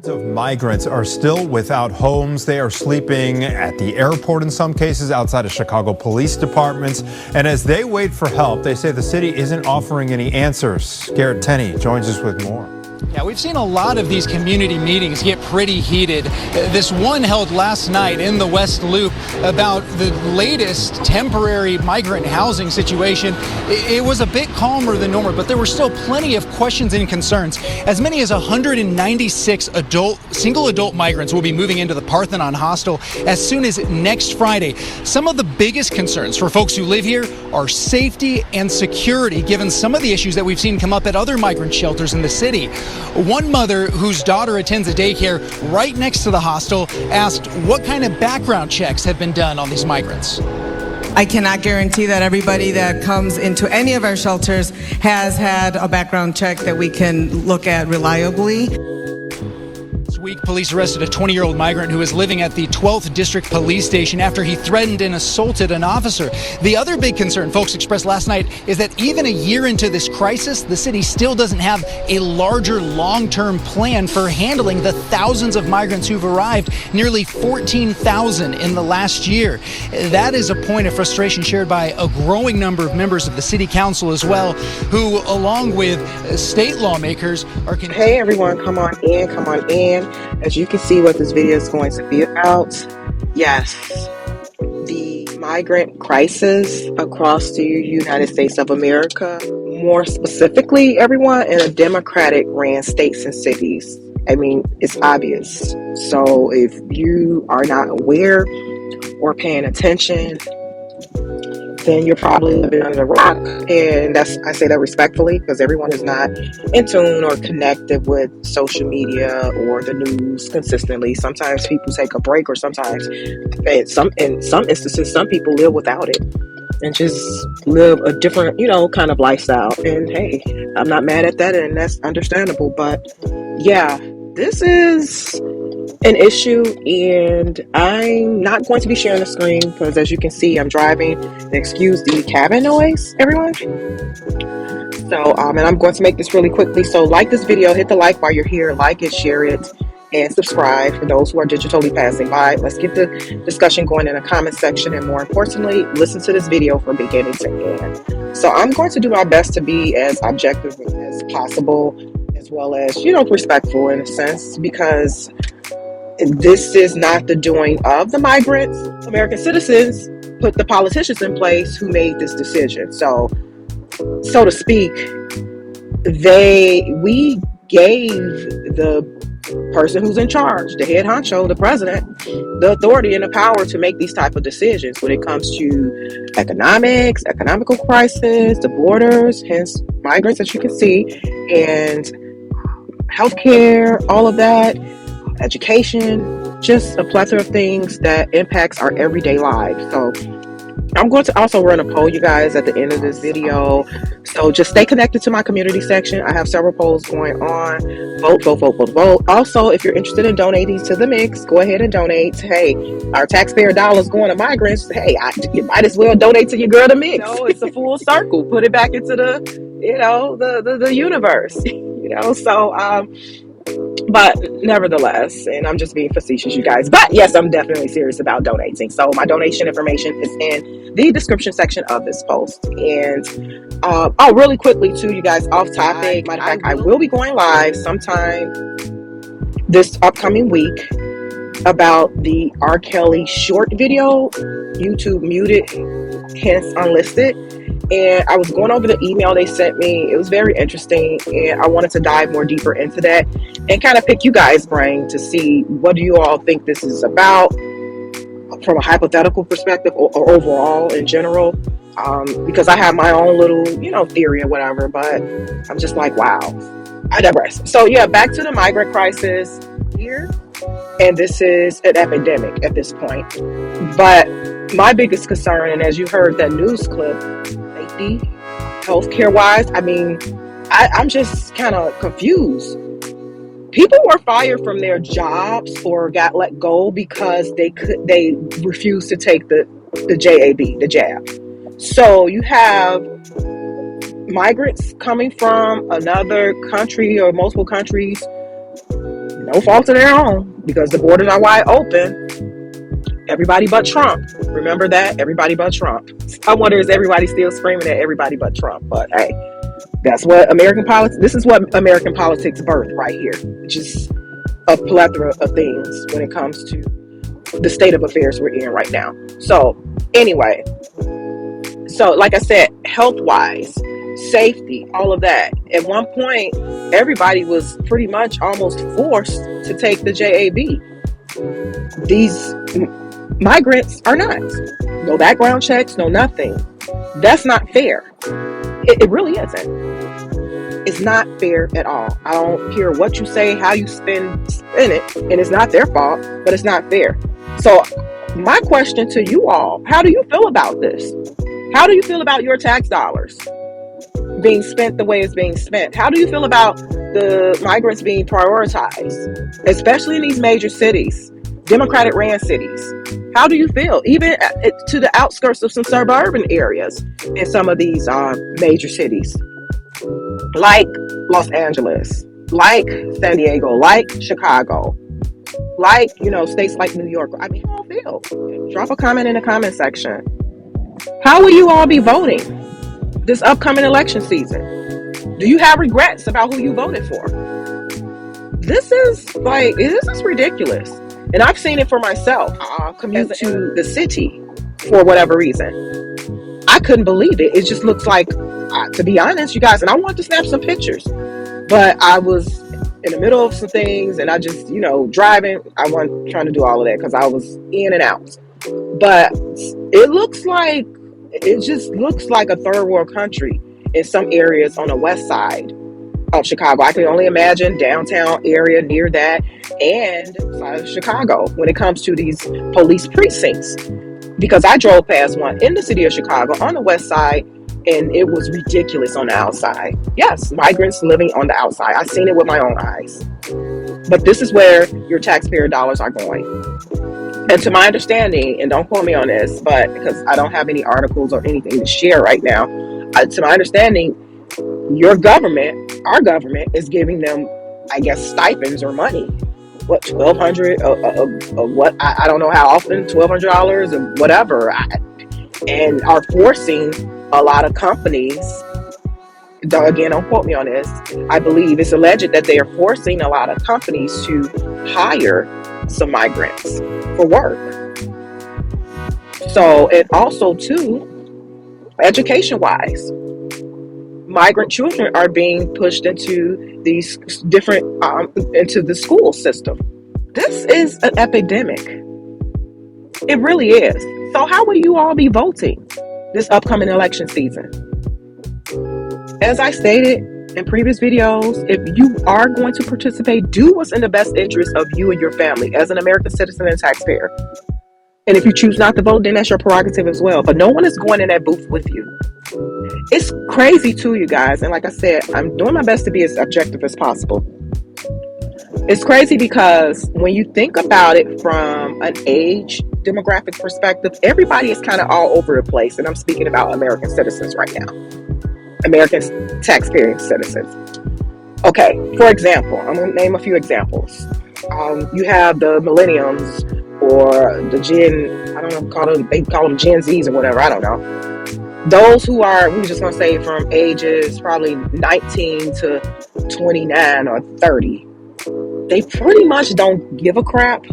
Of migrants are still without homes. They are sleeping at the airport in some cases, outside of Chicago police departments. And as they wait for help, they say the city isn't offering any answers. Garrett Tenney joins us with more. Yeah, we've seen a lot of these community meetings get pretty heated. This one held last night in the West Loop about the latest temporary migrant housing situation. It was a bit calmer than normal, but there were still plenty of questions and concerns. As many as 196 single adult migrants will be moving into the Parthenon hostel as soon as next Friday. Some of the biggest concerns for folks who live here are safety and security, given some of the issues that we've seen come up at other migrant shelters in the city. One mother whose daughter attends a daycare right next to the hostel asked what kind of background checks have been done on these migrants. I cannot guarantee that everybody that comes into any of our shelters has had a background check that we can look at reliably. This week, police arrested a 20-year-old migrant who was living at the 12th District Police Station after he threatened and assaulted an officer. The other big concern folks expressed last night is that even a year into this crisis, the city still doesn't have a larger long-term plan for handling the thousands of migrants who've arrived, nearly 14,000 in the last year. That is a point of frustration shared by a growing number of members of the city council as well, who, along with state lawmakers, are... Hey everyone, come on in. As you can see what this video is going to be about, yes, the migrant crisis across the United States of America, more specifically, everyone, in a Democratic ran states and cities. I mean, it's obvious. So if you are not aware or paying attention, then you're probably living under a rock. And I say that respectfully, because everyone is not in tune or connected with social media or the news consistently. Sometimes people take a break, or sometimes, in some instances, some people live without it and just live a different, kind of lifestyle. And hey, I'm not mad at that, and that's understandable. But yeah, this is an issue, and I'm not going to be sharing the screen because, as you can see, I'm driving. Excuse the cabin noise, everyone. So, and I'm going to make this really quickly. So, like this video, hit the like while you're here, like it, share it, and subscribe for those who are digitally passing by. Let's get the discussion going in the comment section, and more importantly, listen to this video from beginning to end. So, I'm going to do my best to be as objective as possible, as well as, respectful in a sense, because this is not the doing of the migrants. American citizens put the politicians in place who made this decision. So to speak, we gave the person who's in charge, the head honcho, the president, the authority and the power to make these type of decisions when it comes to economical crisis, the borders, hence migrants, as you can see, and healthcare, all of that, education, just a plethora of things that impacts our everyday lives. So I'm going to also run a poll, you guys, at the end of this video. So just stay connected to my community section. I have several polls going on. Vote. Also, if you're interested in donating to the mix, go ahead and donate. Hey, our taxpayer dollars going to migrants. Hey, you might as well donate to your girl, the mix. It's a full circle. Put it back into the universe. So but nevertheless, and I'm just being facetious, you guys, but yes, I'm definitely serious about donating. So my donation information is in the description section of this post. And really quickly too, you guys, off topic, matter of fact, I will be going live sometime this upcoming week about the R. Kelly short video, YouTube muted, hence unlisted. And I was going over the email they sent me. It was very interesting, and I wanted to dive more deeper into that and kind of pick you guys' brain to see what do you all think this is about from a hypothetical perspective or overall in general. Because I have my own little, theory or whatever, but I'm just like, wow, I digress. So yeah, back to the migrant crisis here. And this is an epidemic at this point. But my biggest concern, and as you heard that news clip, safety, healthcare wise, I mean, I'm just kind of confused. People were fired from their jobs or got let go because they refused to take the jab. So you have migrants coming from another country or multiple countries, no fault of their own, because the borders are wide open. Everybody but Trump. Remember that? Everybody but Trump. I wonder, is everybody still screaming at everybody but Trump? But hey, that's what American politics, this is what American politics birthed right here. Just a plethora of things when it comes to the state of affairs we're in right now. So anyway, so like I said, health-wise, safety, all of that. At one point, everybody was pretty much almost forced to take the JAB. These migrants are not. No background checks, no nothing. That's not fair. It really isn't. It's not fair at all. I don't care what you say, how you spin it, and it's not their fault, but it's not fair. So my question to you all, how do you feel about this? How do you feel about your tax dollars being spent the way it's being spent? How do you feel about the migrants being prioritized, especially in these major cities, Democratic ran cities? How do you feel? Even to the outskirts of some suburban areas in some of these major cities, like Los Angeles, like San Diego, like Chicago, like, states like New York. I mean, how do you feel? Drop a comment in the comment section. How will you all be voting this upcoming election season? Do you have regrets about who you voted for? This is ridiculous. And I've seen it for myself. Commute to the city for whatever reason. I couldn't believe it. It just looks like, to be honest, you guys, and I wanted to snap some pictures, but I was in the middle of some things and I just, driving. I wasn't trying to do all of that because I was in and out. But it just looks like a third world country in some areas on the west side of Chicago. I can only imagine downtown area near that and side of Chicago when it comes to these police precincts. Because I drove past one in the city of Chicago on the west side and it was ridiculous on the outside. Yes, migrants living on the outside. I've seen it with my own eyes. But this is where your taxpayer dollars are going. And to my understanding, and don't quote me on this, but because I don't have any articles or anything to share right now, to my understanding, your government, our government, is giving them, I guess, stipends or money. What, $1,200? What? I don't know how often, $1,200 or whatever, and are forcing a lot of companies. Again, don't quote me on this. I believe it's alleged that they are forcing a lot of companies to hire some migrants for work. So, and also too, education-wise, migrant children are being pushed into these different into the school system. This is an epidemic. It really is. So how will you all be voting this upcoming election season? As I stated in previous videos, if you are going to participate, do what's in the best interest of you and your family as an American citizen and taxpayer. And if you choose not to vote, then that's your prerogative as well. But no one is going in that booth with you. It's crazy too, you guys. And like I said, I'm doing my best to be as objective as possible. It's crazy because when you think about it from an age demographic perspective, everybody is kind of all over the place. And I'm speaking about American citizens right now. American taxpaying citizens. Okay, for example, I'm going to name a few examples. You have the millenniums or the Gen, I don't know, they call them Gen Zs or whatever, I don't know. Those who are, we're just going to say from ages probably 19 to 29 or 30. They pretty much don't give a crap.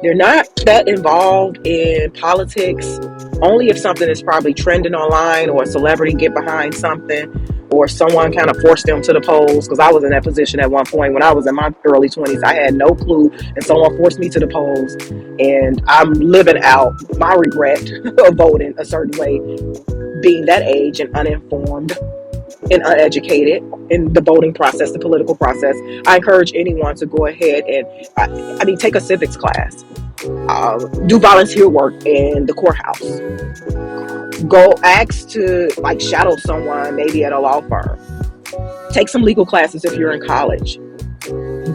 They're not that involved in politics, only if something is probably trending online or a celebrity get behind something or someone kind of forced them to the polls. Because I was in that position at one point when I was in my early 20s. I had no clue and someone forced me to the polls, and I'm living out my regret of voting a certain way, being that age and uninformed and uneducated in the voting process, the political process. I encourage anyone to go ahead and take a civics class, do volunteer work in the courthouse, go ask to shadow someone maybe at a law firm, take some legal classes if you're in college.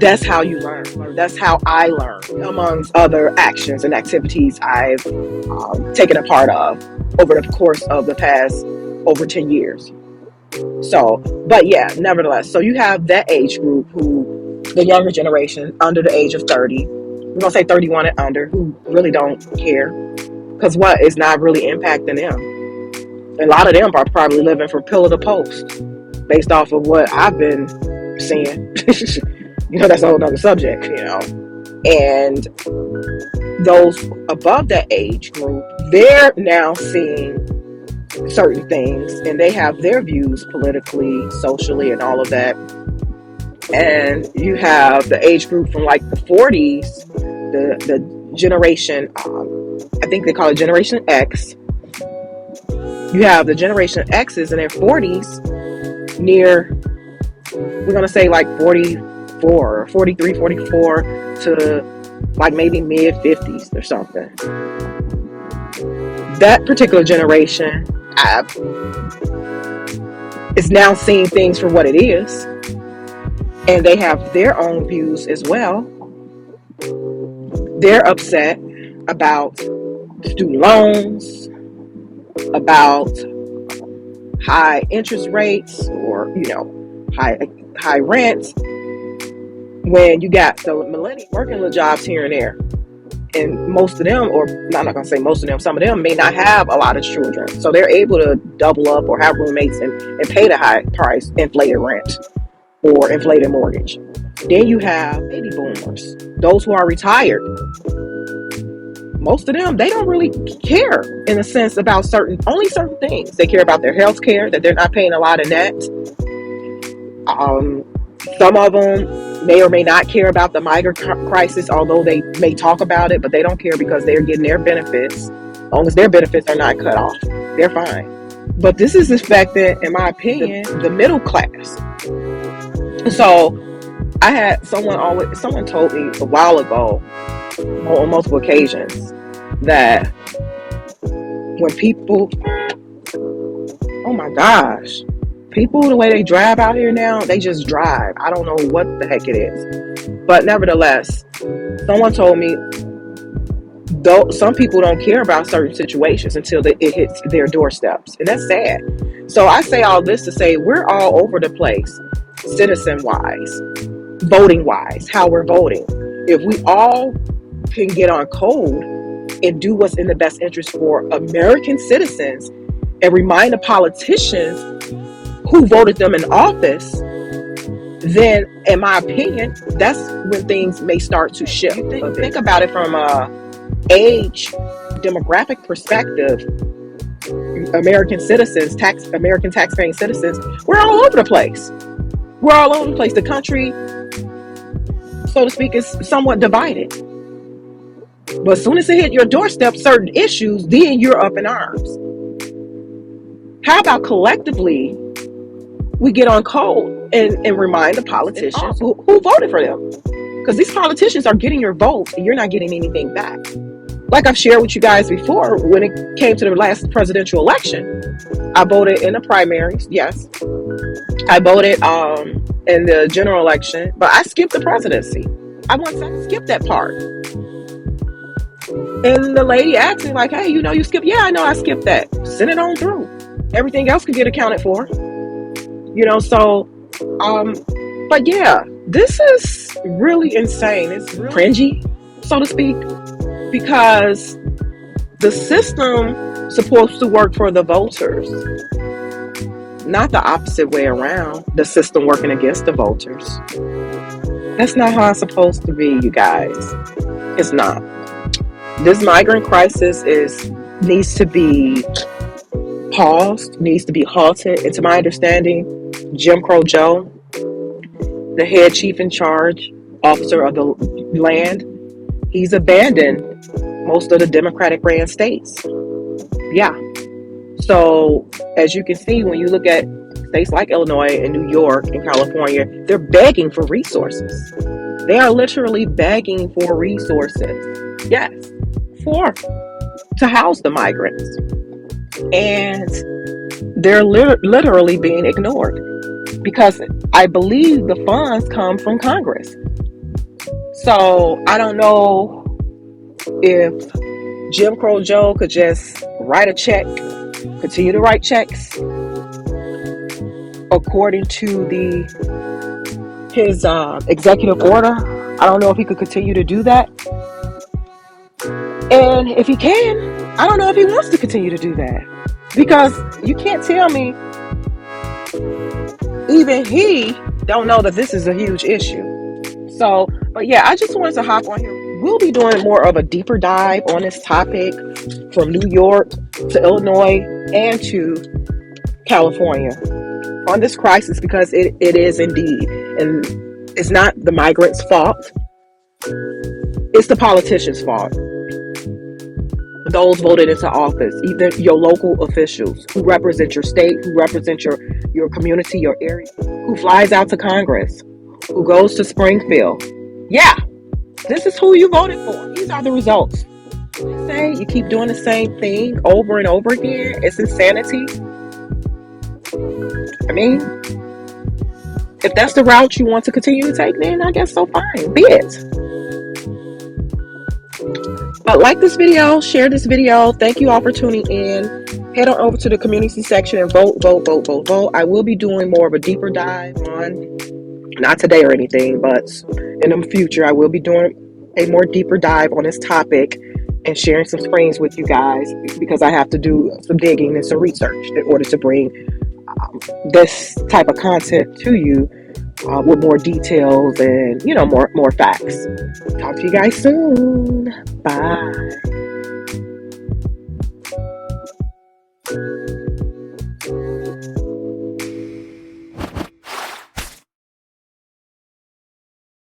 That's how you learn. That's how I learned, amongst other actions and activities I've taken a part of over the course of the past over 10 years. So, but yeah, nevertheless, so you have that age group who, the younger generation under the age of 30, we're gonna say 31 and under, who really don't care because what is not really impacting them. A lot of them are probably living from pillar to post based off of what I've been seeing. That's a whole other subject, And those above that age group, they're now seeing certain things and they have their views politically, socially, and all of that. And you have the age group from like the 40s, the generation, I think they call it Generation X. You have the Generation X's in their 40s, near, we're going to say like 44, 43, 44 to like maybe mid 50s or something. That particular generation is now seeing things for what it is, and they have their own views as well. They're upset about student loans, about high interest rates, or high rents, when you got the millennials working the jobs here and there. And most of them, or I'm not going to say most of them, some of them may not have a lot of children. So they're able to double up or have roommates and pay the high price inflated rent or inflated mortgage. Then you have baby boomers, those who are retired. Most of them, they don't really care in a sense about only certain things. They care about their health care, that they're not paying a lot of net. Some of them may or may not care about the migrant crisis, although they may talk about it, but they don't care because they're getting their benefits. As long as their benefits are not cut off, they're fine. But this is affecting, in my opinion, the middle class. So I had someone told me a while ago on multiple occasions that when people, oh my gosh, people, the way they drive out here now, they just drive. I don't know what the heck it is. But nevertheless, someone told me, though, some people don't care about certain situations until it hits their doorsteps. And that's sad. So I say all this to say we're all over the place, citizen-wise, voting-wise, how we're voting. If we all can get on code and do what's in the best interest for American citizens and remind the politicians who voted them in office, then, in my opinion, that's when things may start to shift. Think about it from a age demographic perspective. American citizens, American taxpaying citizens, we're all over the place. We're all over the place. The country, so to speak, is somewhat divided. But as soon as it hit your doorstep, certain issues, then you're up in arms. How about collectively we get on code and remind the politicians who voted for them? Because these politicians are getting your vote and you're not getting anything back. Like I've shared with you guys before, when it came to the last presidential election, I voted in the primaries, yes. I voted in the general election, but I skipped the presidency. I skipped that part. And the lady asked me, like, hey, you skipped? Yeah, I know I skipped that. Send it on through. Everything else could get accounted for. But yeah, this is really insane. It's really cringy, so to speak, because the system is supposed to work for the voters, not the opposite way around, the system working against the voters. That's not how it's supposed to be, you guys. It's not. This migrant crisis needs to be paused, needs to be halted. And to my understanding, Jim Crow Joe, the head chief in charge, officer of the land, he's abandoned most of the Democratic ran states. Yeah. So as you can see, when you look at states like Illinois and New York and California, they're begging for resources. They are literally begging for resources. Yes. To house the migrants. And they're literally being ignored because I believe the funds come from Congress. So I don't know if Jim Crow Joe could just write a check, continue to write checks, according to his executive order. I don't know if he could continue to do that. And if he can, I don't know if he wants to continue to do that. Because you can't tell me even he don't know that this is a huge issue. So, but yeah, I just wanted to hop on here. We'll be doing more of a deeper dive on this topic from New York to Illinois and to California on this crisis, because it is indeed. And it's not the migrants' fault. It's the politicians' fault. Those voted into office, either your local officials who represent your state, who represent your community, your area, who flies out to Congress, who goes to Springfield. Yeah, this is who you voted for. These are the results. You say you keep doing the same thing over and over again. It's insanity. I mean, if that's the route you want to continue to take, then I guess so, fine. Be it. But like this video, share this video. Thank you all for tuning in. Head on over to the community section and vote, vote, vote, vote, vote. I will be doing more of a deeper dive on, not today or anything, but in the future, I will be doing a more deeper dive on this topic and sharing some screens with you guys, because I have to do some digging and some research in order to bring this type of content to you with more details and, more facts. Talk to you guys soon. Bye.